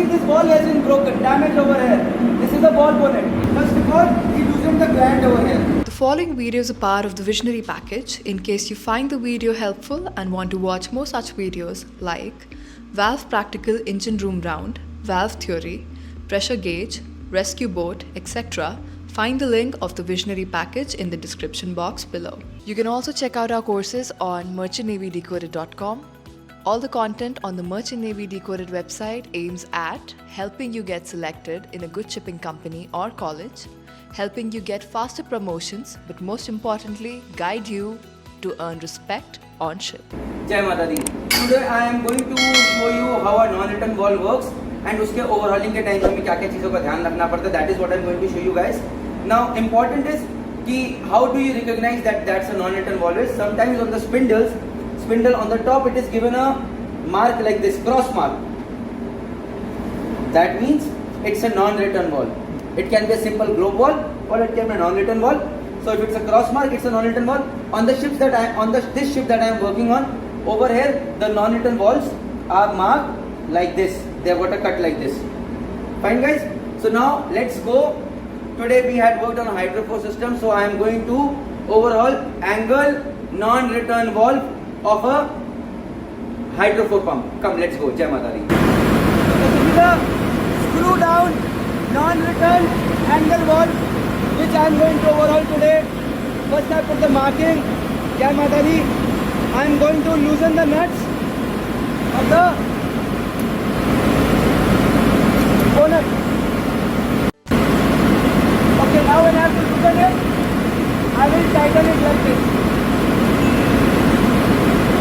see this wall has been broken, damage over here. This is the wall bonnet. First of all, we loosen the gland over here. The following video is a part of the Visionary package in case you find the video helpful and want to watch more such videos like valve practical engine room round, valve theory, pressure gauge, rescue boat, etc. Find the link of the Visionary package in the description box below. You can also check out our courses on merchantnavydecoded.com. All the content on the Merchant Navy Decoded website aims at helping you get selected in a good shipping company or college, helping you get faster promotions, but most importantly, guide you to earn respect on ship. Jai Mata Di. Today I am going to show you how a non-return valve works and उसके overhauling के time में क्या-क्या चीज़ों का ध्यान रखना पड़ता है. That is what I am going to show you guys. Now important is कि how do you recognize that that's a non-return valve? Is sometimes on the spindle on the top it is given a mark like this, cross mark. That means it's a non-return valve. It can be a simple globe valve or it can be a non-return valve. So if it's a cross mark, it's a non-return valve. On the ships that this ship that I am working on, over here the non-return valves are marked like this. They have got a cut like this. Fine guys. So now let's go. Today we had worked on a hydrophore system, so I am going to overhaul angle non-return valve of a hydrophore pump. Come, let's go. Jai Mata Di. So this is a screw down non-return angle valve which I am going to overhaul today. First I put the marking. Jai Mata Di. I am going to loosen the nuts of the bonnet. Okay, now when I have to loosen it, I will tighten it like this.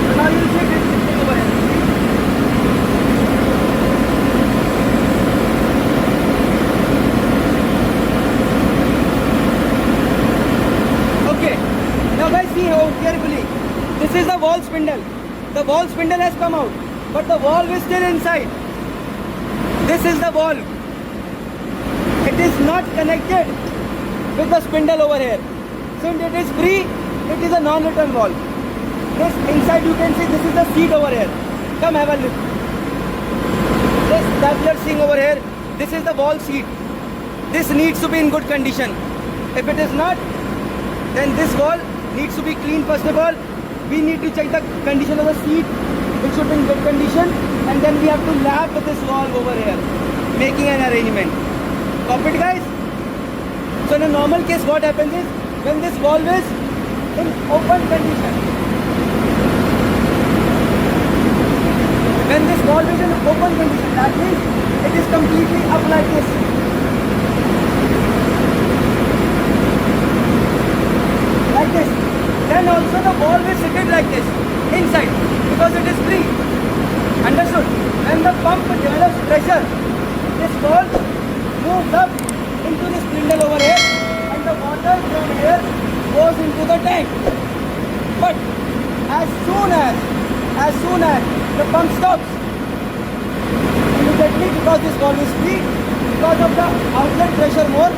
So now you will see this sitting over here. Okay, now guys see how carefully. This is the valve spindle. The valve spindle has come out, but the valve is still inside. This is the valve. It is not connected with the spindle over here. Since it is free, it is a non-return valve. This inside you can see this is the seat over here. Come have a look. This that you are seeing over here, this is the valve seat. This needs to be in good condition. If it is not, then this valve needs to be cleaned first of all. We need to check the condition of the seat. It should be in good condition, and then we have to lap this valve over here, making an arrangement. Copy it guys? So in a normal case what happens is, when this valve is in open condition, that means it is completely up like this. Like this. Then also the valve is seated like this, inside, because it is free. Understood? When the pump develops pressure, this valve moves up into this spindle over here and the water from here goes into the tank. But as soon as the pump stops, immediately, because this valve is free, because of the outlet pressure more,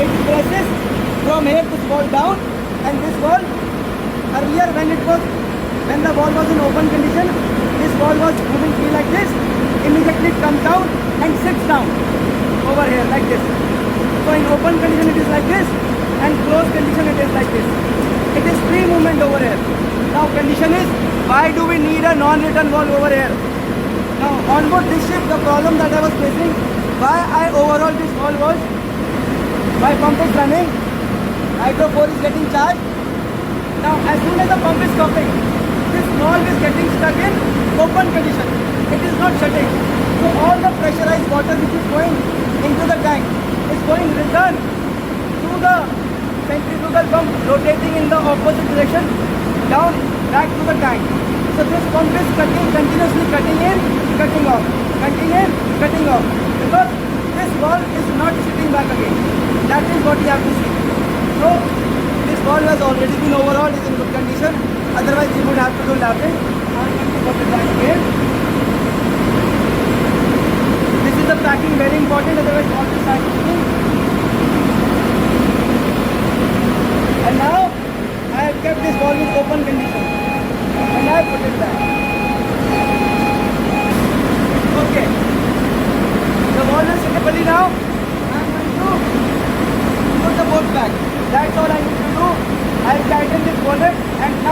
it presses from here this valve down, and this valve earlier when the valve was in open condition, this valve was moving free like this. Immediately it comes down and sits down over here like this. So in open condition it is like this, and closed condition it is like this. It is free movement over here. Now condition is, why do we need a non-return valve over here? Now on board this ship, the problem that I was facing, why I overhauled this valve was, my pump is running, hydrophore is getting charged. Now as soon as the pump is stopping, this valve is getting stuck in open condition. It is not shutting. So all the pressurized water which is going into the tank is going return to the centrifugal pump rotating in the opposite direction down back to the tank. So this pump is continuously cutting in, cutting off, cutting in, cutting off, because this valve is not sitting back again. That is what you have to see. So this valve has already been overhauled, is in good condition. Otherwise you would have to do lapping. I'm going to put it back again. This is the packing, very important, otherwise all will start leaking. And now I have kept this valve in open condition.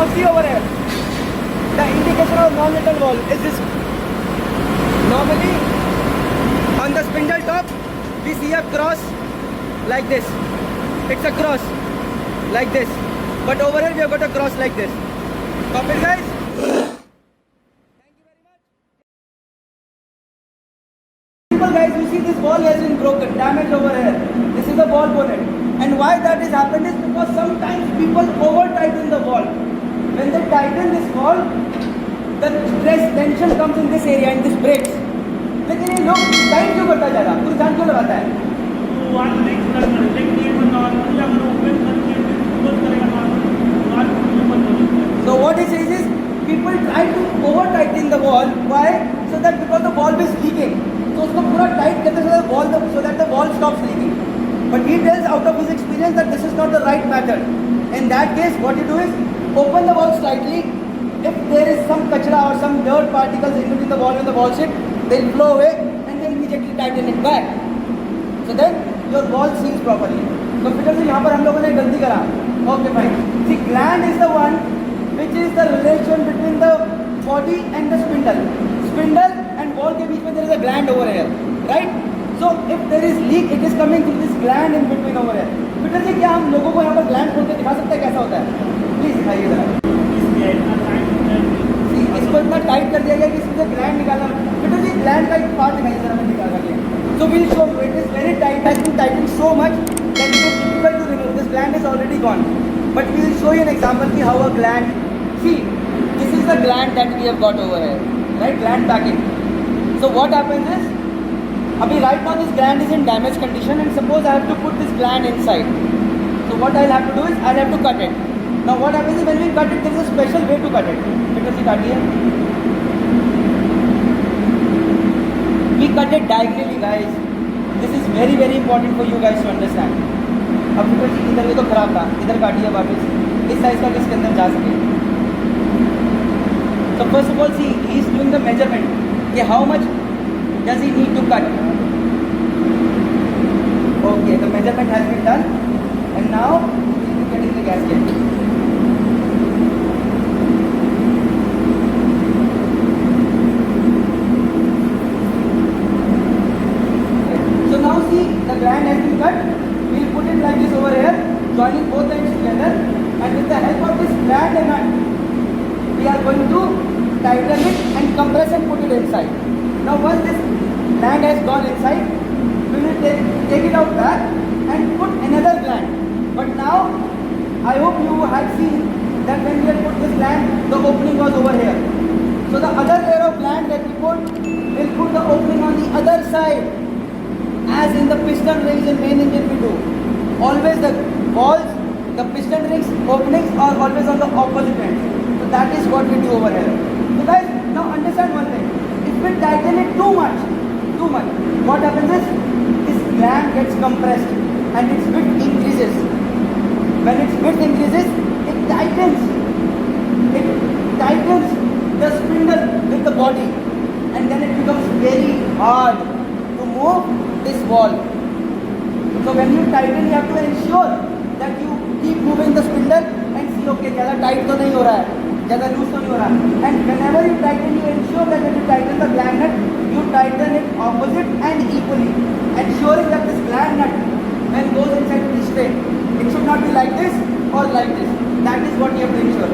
Now see over here. The indication of non-metal valve is this. Normally, on the spindle top, we see a cross like this. It's a cross like this. But over here, we have got a cross like this. Copy it, guys? Simple, guys. You see this wall has been broken, damaged over here. This is the wall bonnet. And why that has happened is because sometimes people over tighten the wall. When they tighten this wall, the stress tension comes in this area and this breaks. लेकिन ये लोग tight क्यों करता ज़्यादा? कुछ जान क्यों लगाता है? So what he says is people try to over tighten the wall. Why? So that because the valve is leaking. So उसको पूरा tight करते हैं so that the valve stops leaking. But he tells out of his experience that this is not the right method. In that case, what you do is open the valve slightly. If there is some kachra or some dirt particles in between the valve and the valve sheet, they'll flow away and then immediately tighten it back. So then your valve seals properly. So फिर से यहाँ पर हम लोगों ने गलती करा. Okay, fine. See, gland is the one which is the relation between the body and the spindle. Spindle and valve के बीच में there is a gland over here, right? So if there is leak, it is coming through this gland in between over here. फिर से क्या हम लोगों को यहाँ पर gland खोल के दिखा सकते हैं कैसा होता है? Please दिखाइए जरा. इसको इतना टाइट कर दिया गया कि इसमें से ग्लैंड निकालना. फिर से ग्लैंड का एक पार्ट दिखाइए जरा, मैं निकाल करके. So we'll show you. It is very tight. Has been tightened so much that it is difficult to remove. This gland is already gone. But we will show you an example of how a gland. See, this is the gland that we have got over here, right? Gland backing. So what happens is, abhi right now this gland is in damaged condition, and suppose I have to put this gland inside. So what I'll have to do is I'll have to cut it. Now what happens is when we cut it, there is a special way to cut it. Because you cut here. We cut it diagonally, guys. This is very very important for you guys to understand. अब फिर से इधर ये तो खराब था, इधर काटिए वापस. इस साइज का किसके अंदर जा सके. So first of all, see, he is doing the measurement. कि how much does he need to cut? Okay, the measurement has been done, and now we will be getting the gasket. So now see, the gland has been cut. We will put it like this over here, joining both ends together, and with the help of this gland and nut, we are going to tighten it and compress and put it inside. Now once this gland has gone inside, we will take it out back and put another gland. But now, I hope you had seen that when we had put this gland, the opening was over here. So the other layer of gland that we put, we'll put the opening on the other side. As in the piston rings in main engine we do. Always the valves, the piston rings openings are always on the opposite end. So that is what we do over here. So guys, now understand one thing. If we tighten it too much, what happens is this gland gets compressed and its width increases. When its width increases, it tightens the spindle with the body, and then it becomes very hard to move this valve. So when you tighten, you have to ensure that you keep moving the spindle and see, okay, ज़्यादा tight तो नहीं हो रहा है, ज़्यादा loose तो नहीं हो रहा है. And whenever you tighten, you ensure that when you tighten the gland nut, you tighten it opposite and equally, ensuring that this gland nut, when it goes inside the piston, it should not be like this or like this. That is what you have to ensure.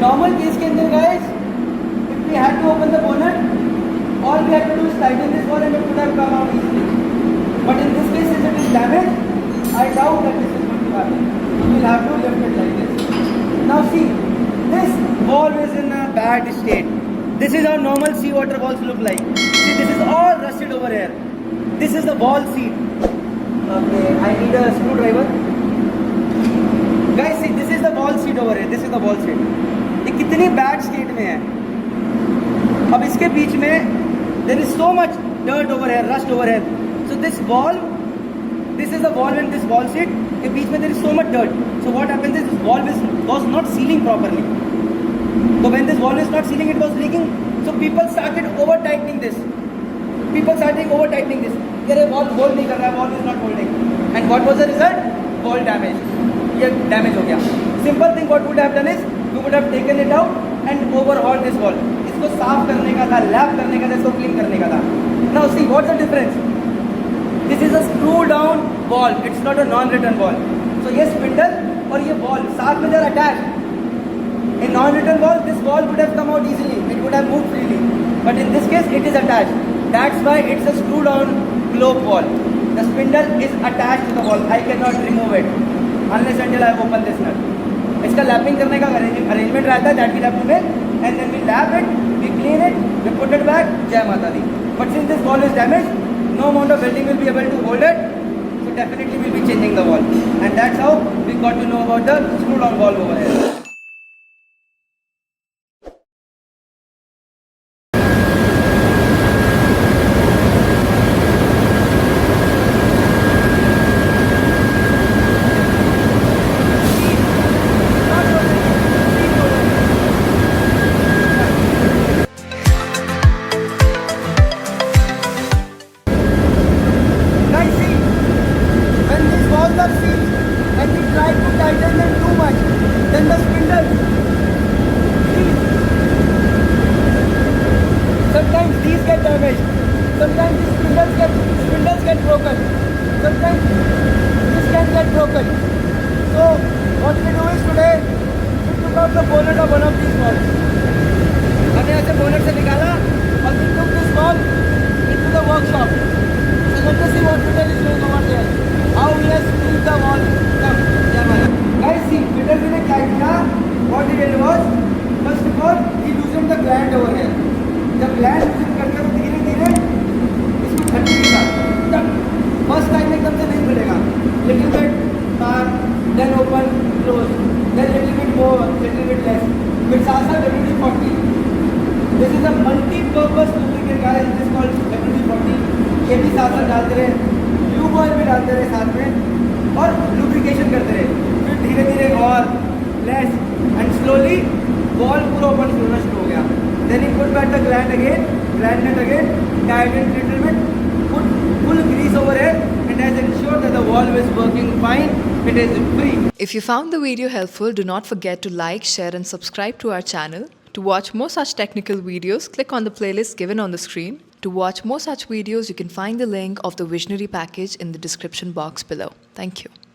Normal case के अंदर, guys, if we had to open the bonnet, all we had to do is tighten this wall and it would have come out easily. But in this case, since it is damaged, I doubt that this is going to happen. So we'll have to lift it like this. Now see, this valve is in a bad state. This is how normal seawater valves look like. See, this is all rusted over here. This is the valve seat. Okay, I need a screwdriver. Guys, see, this is the valve seat over here. This is the valve seat. ये कितनी bad state में है. अब इसके बीच में there is so much dirt over here, rust over here. So this valve, this is the valve and this valve seat. के बीच में there is so much dirt. So what happens is this valve was not sealing properly. So when this valve is not sealing, it was leaking. So people started over tightening this. People starting over tightening this. ये wall hold नहीं कर रहा है, wall is not holding. And what was the result? Wall damage. ये damage हो गया. Simple thing what would have done is you would have taken it out and overhauled this wall. इसको साफ करने का था, lap करने का था, इसको clean करने का था. Now see what's the difference? This is a screw down wall. It's not a non-return wall. So ये spindle और ये wall साथ में they're attached. In non-return wall, this wall would have come out easily. It would have moved freely. But in this case, it is attached. That's why it's a screw-down globe wall. The spindle is attached to the wall. I cannot remove it unless until I open this nut. इसका lapping करने का arrangement रहता है that we have to make, and then we lap it, we clean it, we put it back. Jai Mata Di. But since this wall is damaged, no amount of welding will be able to hold it. So definitely we'll be changing the wall. And that's how we got to know about the screw-down wall over here. Sometimes these get damaged. Sometimes these spindles get broken. Sometimes this can get broken. So what we do is today we took out the bonnet of one of these walls. हमने ऐसे bonnet से निकाला और we took this wall into the workshop. So let us see what Peter is doing over there. How he has screwed the wall. Come, guys, see Peter ने क्या किया? What he did was first of all he loosened the gland over here. जब gland लूजन करके तो धीरे धीरे इसको खट्टी किया. तब फर्स्ट टाइम एकदम से नहीं मिलेगा. लिटिल बिट बार, then open close, then little bit more, little bit less. फिर साथ साथ WD-40. This is a multipurpose lubricant guys. This called WD-40. ये भी साथ साथ डालते रहे, लूब ऑयल भी डालते रहे साथ में और लुब्रिकेशन करते रहे. फिर धीरे धीरे और लेस एंड स्लोली वॉल पूरा ओपन होना शुरू हो गया. Then he put back the gland nut again, tightened little bit, put full grease over it, and has ensured that the valve is working fine. It is free. If you found the video helpful, do not forget to like, share and subscribe to our channel. To watch more such technical videos, click on the playlist given on the screen. To watch more such videos, you can find the link of the Visionary package in the description box below. Thank you.